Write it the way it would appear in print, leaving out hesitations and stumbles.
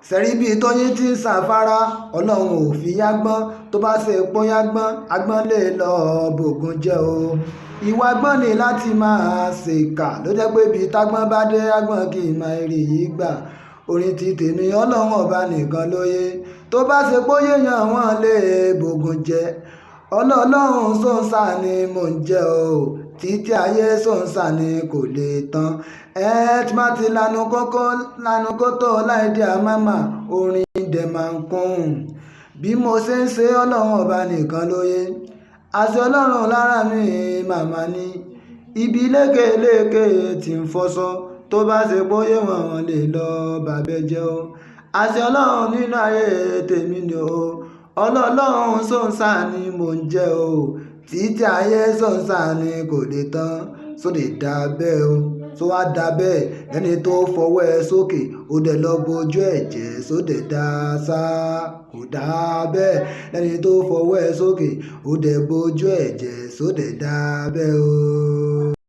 sẹ́ríbì tóyìn tí ń ṣàfárá ọlọ́run ò fi yágbọ́n tó bá ṣe pọ́n yágbọ́n agbọ́n lè lọ bògùn jẹ́ o ìwà agbọ́n ni láti máa ṣèkà ló jẹ́ pé bí tágbọ́n bá dé agbọ́n kì í máa rí yìí gbà orin ti tèmi ọlọ́run ọba nìkan lóye tó bá ṣe póyè yàn wọ́n lè bògùn jẹ́ ọlọ́run sọ́nsà ni mò ń jẹ́ o títí ayé sọ́nsà ni kò lè tán tí má ti lanu kótó láìdí àmàmà orin dẹ̀ máa ń kún bí mo ṣe ń ṣe ọlọ́run ọba nìkan lóye àṣẹ ọlọ́run lára mi màmá ni ibi lékeléke tí ń fọṣọ tó bá ṣe póyè wọn lè lọ bàbẹ́ jẹ́ o àṣẹ ọlọ́run nínú ayé tèmi ni o ọlọ́run sọ́nsà ni mò ń jẹ́ o títí ayé sọ́nsà ni kò lè tán sóde dá bẹ́ẹ̀ o tó wá dá bẹ́ẹ̀ ẹni tó fọwọ́ ẹ sókè ó dẹ̀ lọ bojú ẹ̀ jẹ́ sóde dá sá kò dá bẹ́ẹ̀ ẹni tó fọwọ́ ẹ sókè ó dẹ̀ bojú ẹ̀ jẹ́ sóde dá bẹ́ẹ̀ o.